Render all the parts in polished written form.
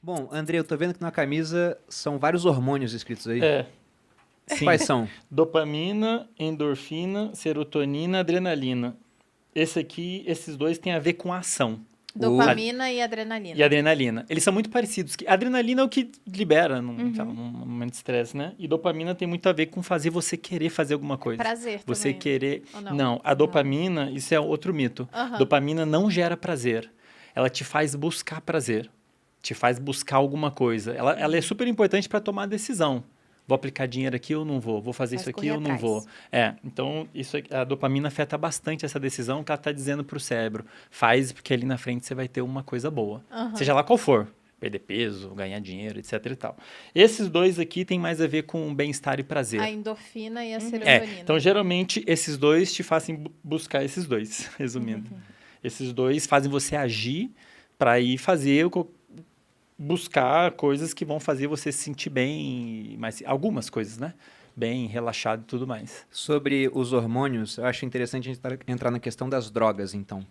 Bom, André, eu tô vendo que na camisa são vários hormônios escritos aí. Sim. Quais são? Dopamina, endorfina, serotonina, adrenalina. Esses dois têm a ver com ação. A- Dopamina e E adrenalina. adrenalina. Eles são muito parecidos. A adrenalina é o que libera num momento de estresse, né? E dopamina tem muito a ver com fazer você querer fazer alguma coisa. Prazer Você também, né? querer... Ou não? Não, a dopamina, isso é outro mito. Aham. Dopamina não gera prazer. Ela te faz buscar prazer. Te faz buscar alguma coisa. Ela é super importante para tomar decisão. Vou aplicar dinheiro aqui ou não vou? Vou fazer Faz isso aqui correr ou não atrás. vou? Então a dopamina afeta bastante essa decisão que ela está dizendo para o cérebro. Faz, porque ali na frente você vai ter uma coisa boa. Aham. Seja lá qual for. Perder peso, ganhar dinheiro, etc e tal. Esses dois aqui têm mais a ver com bem-estar e prazer. A endorfina e a serotonina. Então, geralmente, esses dois te fazem buscar esses dois, resumindo. Esses dois fazem você agir para ir buscar coisas que vão fazer você se sentir bem, mas algumas coisas, né? Bem relaxado e tudo mais. Sobre os hormônios, eu acho interessante a gente entrar na questão das drogas, então.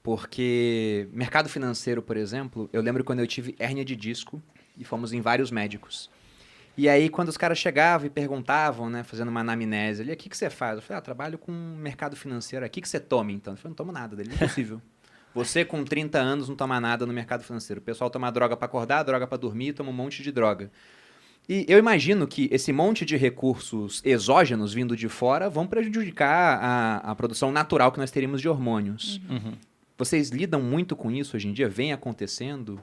Porque mercado financeiro, por exemplo, eu lembro quando eu tive hérnia de disco e fomos em vários médicos. E aí, quando os caras chegavam e perguntavam, né, fazendo uma anamnese ali, o que você faz? Eu falei, trabalho com mercado financeiro. O que você toma, então? Eu falei, não tomo nada dele, impossível. Você, com 30 anos, não toma nada no mercado financeiro. O pessoal toma droga para acordar, droga para dormir, toma um monte de droga. E eu imagino que esse monte de recursos exógenos vindo de fora vão prejudicar a produção natural que nós teríamos de hormônios. Vocês lidam muito com isso hoje em dia? Vem acontecendo?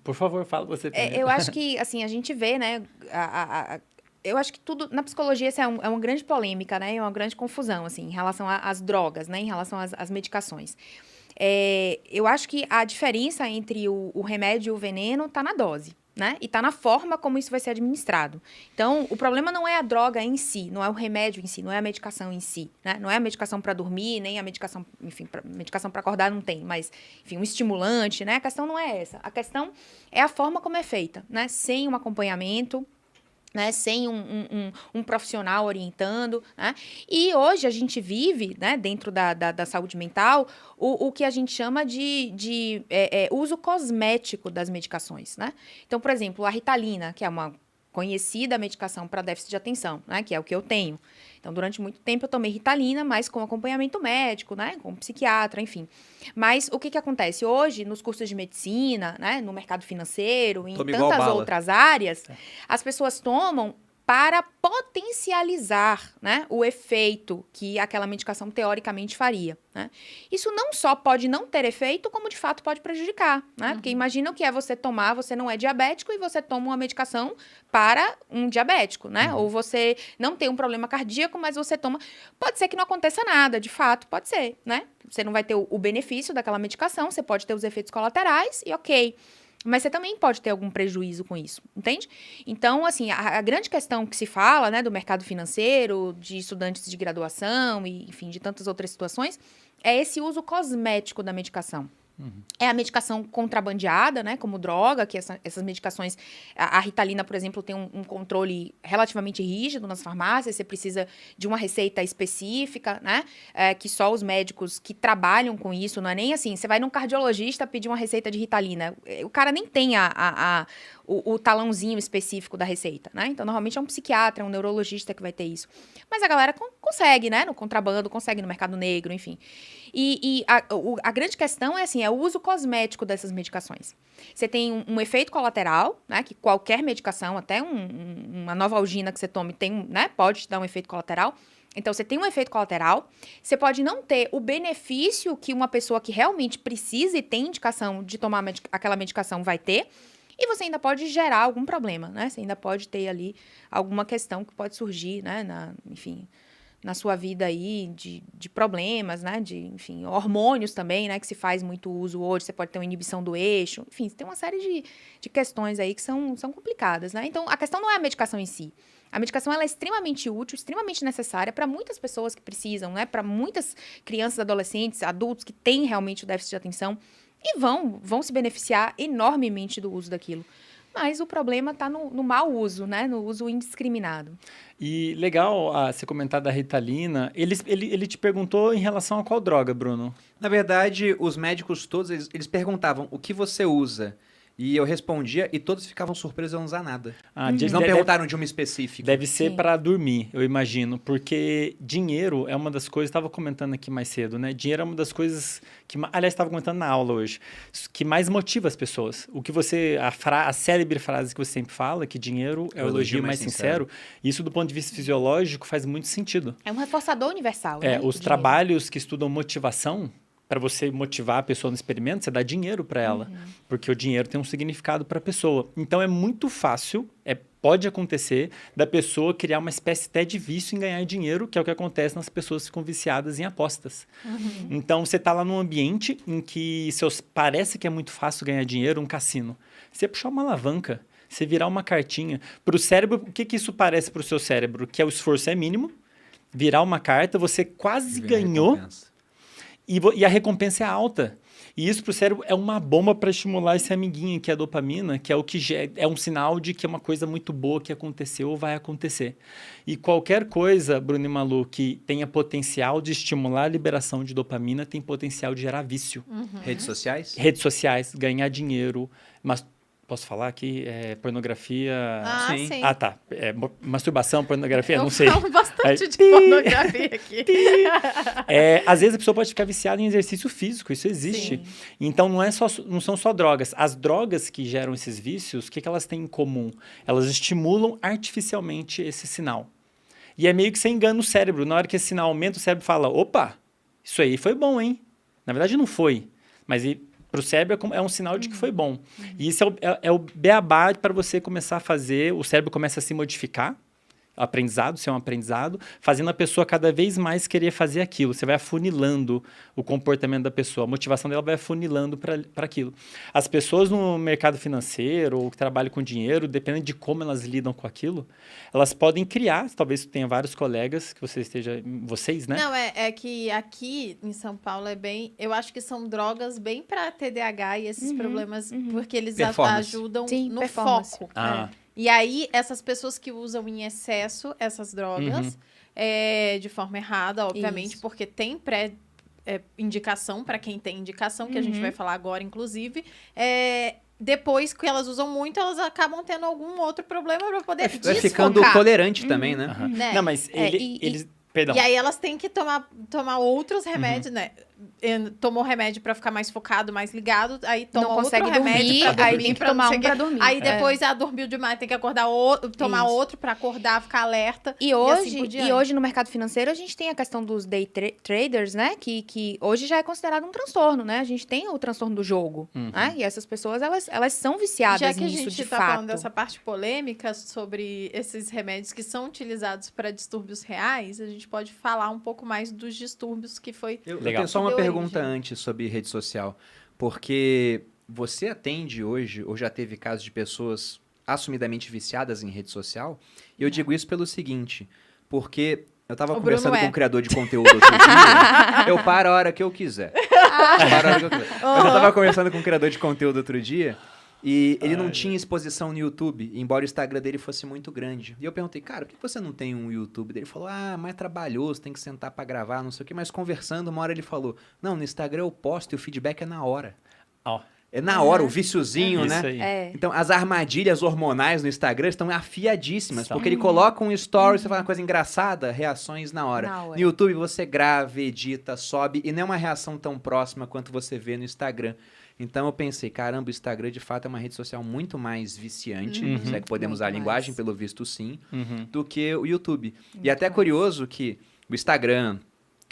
Por favor, fala você primeiro. Eu acho que, assim, a gente vê, né? Eu acho que tudo na psicologia isso é uma grande polêmica, né? É uma grande confusão, assim, em relação às drogas, né? Em relação às medicações. Eu acho que a diferença entre o remédio e o veneno está na dose, né? E está na forma como isso vai ser administrado. Então, o problema não é a droga em si, não é o remédio em si, não é a medicação em si, né? Não é a medicação para dormir, nem a medicação, enfim, medicação para acordar não tem, mas, enfim, um estimulante, né? A questão não é essa. A questão é a forma como é feita, né? Sem um acompanhamento, né, sem um profissional orientando, né? E hoje a gente vive, né, dentro da saúde mental, o que a gente chama de uso cosmético das medicações, né? Então, por exemplo, a Ritalina, que é uma conhecida medicação para déficit de atenção, né, que é o que eu tenho. Então, durante muito tempo eu tomei Ritalina, mas com acompanhamento médico, né, com psiquiatra, enfim. Mas o que acontece? Hoje, nos cursos de medicina, né, no mercado financeiro, em Toma igual tantas bala. outras áreas, as pessoas tomam para potencializar, né, o efeito que aquela medicação teoricamente faria, né? Isso não só pode não ter efeito, como de fato pode prejudicar, né? Porque imagina o que é você tomar, você não é diabético e você toma uma medicação para um diabético, né? Ou você não tem um problema cardíaco, mas você toma... Pode ser que não aconteça nada, de fato, pode ser, né? Você não vai ter o benefício daquela medicação, você pode ter os efeitos colaterais e ok. Mas você também pode ter algum prejuízo com isso, entende? Então, assim, a grande questão que se fala, né, do mercado financeiro, de estudantes de graduação e, enfim, de tantas outras situações, é esse uso cosmético da medicação. É a medicação contrabandeada, né, como droga, que essas medicações... A Ritalina, por exemplo, tem um controle relativamente rígido nas farmácias, você precisa de uma receita específica, né, que só os médicos que trabalham com isso, não é nem assim, você vai num cardiologista pedir uma receita de Ritalina, o cara nem tem o talãozinho específico da receita, né, então normalmente é um psiquiatra, um neurologista que vai ter isso. Mas a galera consegue, né, no contrabando, consegue no mercado negro, enfim. E a grande questão é assim, é o uso cosmético dessas medicações. Você tem um efeito colateral, né? Que qualquer medicação, até uma Novalgina que você tome, né, pode te dar um efeito colateral. Então, você tem um efeito colateral, você pode não ter o benefício que uma pessoa que realmente precisa e tem indicação de tomar aquela medicação vai ter, e você ainda pode gerar algum problema, né? Você ainda pode ter ali alguma questão que pode surgir, né? Enfim... na sua vida aí de problemas, né, enfim, hormônios também, né, que se faz muito uso hoje, você pode ter uma inibição do eixo, enfim, tem uma série de questões aí que são complicadas, né, então a questão não é a medicação em si, a medicação ela é extremamente útil, extremamente necessária para muitas pessoas que precisam, né, para muitas crianças, adolescentes, adultos que têm realmente o déficit de atenção e vão se beneficiar enormemente do uso daquilo. mas o problema está no mau uso, né? No uso indiscriminado. E legal você comentar da Ritalina. Ele te perguntou em relação a qual droga, Bruno? Na verdade, os médicos todos, eles perguntavam o que você usa. E eu respondia e todos ficavam surpresos a não usar nada. Eles não perguntaram de uma específica. Deve ser para dormir, eu imagino. Porque dinheiro é uma das coisas... Estava comentando aqui mais cedo, né? Dinheiro é uma das coisas que... Aliás, estava comentando na aula hoje. Que mais motiva as pessoas. O que você... A célebre frase que você sempre fala, que dinheiro é o elogio mais sincero. Isso, do ponto de vista fisiológico, faz muito sentido. É um reforçador universal, né? Os trabalhos que estudam motivação... Para você motivar a pessoa no experimento, você dá dinheiro para ela, porque o dinheiro tem um significado para a pessoa. Então, é muito fácil, pode acontecer, da pessoa criar uma espécie até de vício em ganhar dinheiro, que é o que acontece nas pessoas que ficam viciadas em apostas. Então, você está lá num ambiente em que parece que é muito fácil ganhar dinheiro, um cassino. Você puxar uma alavanca, você virar uma cartinha. Para o cérebro, o que isso parece para o seu cérebro? Que o esforço é mínimo, virar uma carta, você quase ganhou... E a recompensa é alta. E isso para o cérebro é uma bomba para estimular esse amiguinho, que é a dopamina, que é o que é um sinal de que é uma coisa muito boa que aconteceu ou vai acontecer. E qualquer coisa, Bruno e Malu, que tenha potencial de estimular a liberação de dopamina, tem potencial de gerar vício. Redes sociais? Redes sociais, ganhar dinheiro, mas... Posso falar aqui? Pornografia... Sim. Ah, tá. Masturbação, pornografia, Eu não sei. falo bastante de pornografia aqui. Às vezes a pessoa pode ficar viciada em exercício físico, isso existe. Sim. Então, não são só drogas. As drogas que geram esses vícios, o que elas têm em comum? Elas estimulam artificialmente esse sinal. E é meio que você engana o cérebro. Na hora que esse sinal aumenta, o cérebro fala, opa, isso aí foi bom, hein? Na verdade, não foi. Mas... Para o cérebro é um sinal de que foi bom. E isso é o beabá para você começar a fazer, o cérebro começa a se modificar, o aprendizado, ser um aprendizado, fazendo a pessoa cada vez mais querer fazer aquilo. Você vai afunilando o comportamento da pessoa, a motivação dela vai afunilando para aquilo. As pessoas no mercado financeiro ou que trabalham com dinheiro, dependendo de como elas lidam com aquilo, elas podem criar, talvez tenha vários colegas que vocês, né? Não, é que aqui em São Paulo eu acho que são drogas bem para TDAH e esses problemas, porque eles ajudam no foco. E aí, essas pessoas que usam em excesso essas drogas, de forma errada, obviamente, porque tem indicação para quem tem indicação, que a gente vai falar agora, inclusive, depois que elas usam muito, elas acabam tendo algum outro problema para poder desfocar. Vai ficando tolerante também, né? Né? Não, mas eles... Perdão. E aí elas têm que tomar outros remédios, né? Tomou remédio pra ficar mais focado, mais ligado, aí toma não outro consegue remédio dormir, pra dormir, aí tem que tomar um pra dormir. Aí depois dormiu demais, tem que acordar tomar outro pra acordar, ficar alerta. E assim hoje no mercado financeiro a gente tem a questão dos day traders, né? Que hoje já é considerado um transtorno, né? A gente tem o transtorno do jogo, né? E essas pessoas, elas são viciadas já que nisso, a gente de tá fato. falando dessa parte polêmica sobre esses remédios que são utilizados para distúrbios reais, a gente pode falar um pouco mais dos distúrbios que foi... Eu tenho só uma Deu pergunta origem. antes sobre rede social, porque você atende hoje, ou já teve casos de pessoas assumidamente viciadas em rede social? E eu digo isso pelo seguinte, porque eu estava conversando com um criador de conteúdo outro dia, eu paro a hora que eu quiser. Eu estava conversando com um criador de conteúdo outro dia, e ele não tinha exposição no YouTube, embora o Instagram dele fosse muito grande. E eu perguntei, cara, por que você não tem um YouTube? Ele falou, mais trabalhoso, tem que sentar pra gravar, não sei o quê. Mas conversando, uma hora ele falou, não, no Instagram eu posto e o feedback é na hora. É na hora, o viciozinho, né? Aí. Então, as armadilhas hormonais no Instagram estão afiadíssimas, porque ele coloca um story, você fala uma coisa engraçada, reações na hora. No YouTube você grava, edita, sobe, e não é uma reação tão próxima quanto você vê no Instagram. Então eu pensei, caramba, o Instagram de fato é uma rede social muito mais viciante, se é que podemos usar a linguagem, pelo visto sim, do que o YouTube. E até é curioso que o Instagram,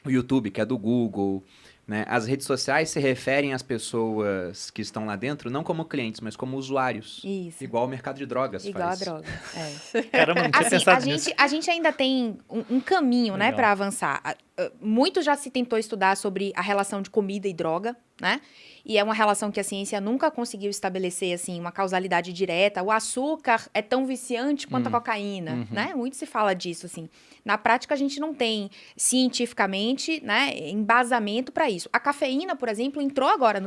o YouTube, que é do Google, né, as redes sociais se referem às pessoas que estão lá dentro não como clientes, mas como usuários. Isso. Igual o mercado de drogas Igual faz. a droga, Caramba, não tinha assim, pensado nisso. a gente ainda tem um caminho, né, para avançar. muito já se tentou estudar sobre a relação de comida e droga, né? E é uma relação que a ciência nunca conseguiu estabelecer, assim, uma causalidade direta. O açúcar é tão viciante quanto a cocaína, né? Muito se fala disso, assim. Na prática, a gente não tem, cientificamente, né, embasamento para isso. A cafeína, por exemplo, entrou agora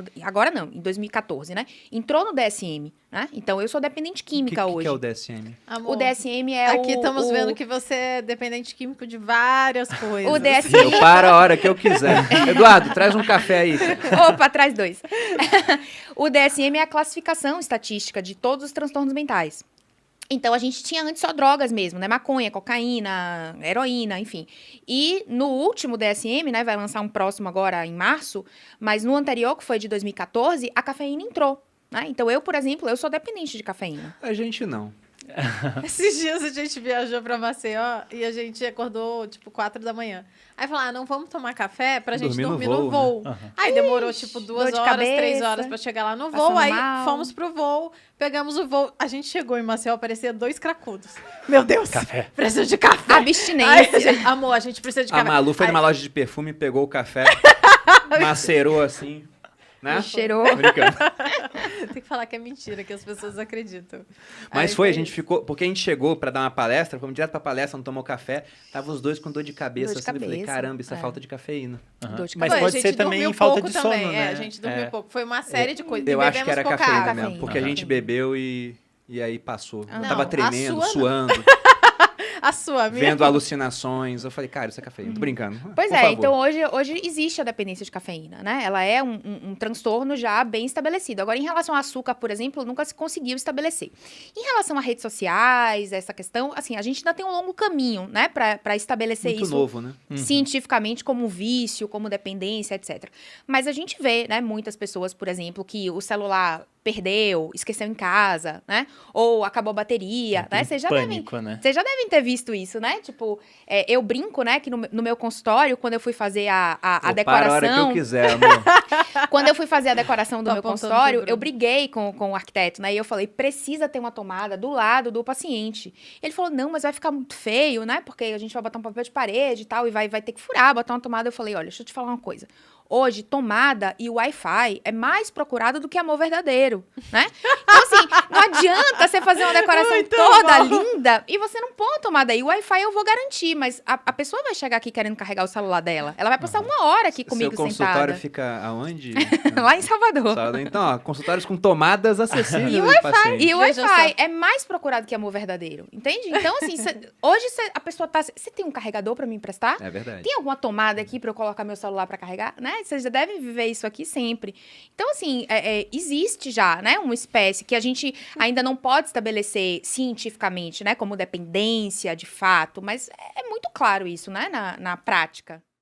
em 2014, né? Entrou no DSM, né? Então, eu sou dependente química hoje. O que é o DSM? Amor, o DSM é aqui estamos vendo que você é dependente químico de várias coisas. O DSM... Eu paro a hora que eu quiser. Eduardo, traz um café aí. Opa, traz 2. O DSM é a classificação estatística de todos os transtornos mentais. Então, a gente tinha antes só drogas mesmo, né? Maconha, cocaína, heroína, enfim. E no último DSM, né? Vai lançar um próximo agora em março, mas no anterior, que foi de 2014, a cafeína entrou, né? Então, eu, por exemplo, eu sou dependente de cafeína. A gente não. Esses dias a gente viajou pra Maceió e a gente acordou, tipo, 4 da manhã. Aí falou, não vamos tomar café pra gente dormir no voo. Né? Aí demorou, tipo, 2 horas, cabeça, 3 horas pra chegar lá no voo. Aí fomos pro voo, pegamos o voo. A gente chegou em Maceió, parecia 2 cracudos. Meu Deus, café. Precisa de café. Abstinência. Amor, a gente precisa de café. A Malu foi numa loja de perfume, pegou o café, macerou assim... Né? Cheirou. Brincando. Tem que falar que é mentira, que as pessoas acreditam. Mas aí foi, a gente ficou... Porque a gente chegou pra dar uma palestra, fomos direto pra palestra, não tomou café, tava os dois com dor de cabeça, assim, eu falei, caramba, isso é falta de cafeína. Dor de Mas cabeça. pode ser também falta de sono, também, né? A gente dormiu pouco. Foi uma série de coisas. Eu acho que era cafeína água. mesmo, porque a gente bebeu e aí passou. Eu Não, tava tremendo, a sua suando, A sua, minha. vendo alucinações. Eu falei, cara, isso é cafeína. Tô brincando. Pois Por é, favor. então hoje existe a dependência de cafeína, né? Ela é um transtorno já bem estabelecido. Agora, em relação ao açúcar, por exemplo, nunca se conseguiu estabelecer. Em relação a redes sociais, essa questão, assim, a gente ainda tem um longo caminho, né? Pra estabelecer Muito isso novo, né? cientificamente como vício, como dependência, etc. Mas a gente vê, né, muitas pessoas, por exemplo, que o celular perdeu, esqueceu em casa, né? Ou acabou a bateria, né? Vocês já devem ter visto isso, né? Tipo, eu brinco, né, que no meu consultório, quando eu fui fazer a decoração... Para a hora que eu quiser, amor. Quando eu fui fazer a decoração do Tô meu apontando consultório, pro Bruno. eu briguei com o arquiteto, né? E eu falei, precisa ter uma tomada do lado do paciente. Ele falou, não, mas vai ficar muito feio, né? Porque a gente vai botar um papel de parede e tal, e vai ter que furar, botar uma tomada. Eu falei, olha, deixa eu te falar uma coisa. Hoje, tomada e Wi-Fi é mais procurado do que amor verdadeiro, né? Então, assim, não adianta você fazer uma decoração Muito toda bom. linda e você não pôr tomada aí. O Wi-Fi eu vou garantir, mas a pessoa vai chegar aqui querendo carregar o celular dela. Ela vai passar 1 hora aqui comigo Seu sentada. consultório fica aonde? Lá em Salvador. Então, ó, consultórios com tomadas acessíveis. E o do paciente. E o Veja Wi-Fi só. é mais procurado que amor verdadeiro, entende? Então, assim, hoje a pessoa tá... Você tem um carregador pra me emprestar? É verdade. Tem alguma tomada aqui pra eu colocar meu celular pra carregar? Né? Vocês já devem viver isso aqui sempre. Então, assim, existe já, né, uma espécie que a gente ainda não pode estabelecer cientificamente, né, como dependência de fato, mas é muito claro isso, né, na prática.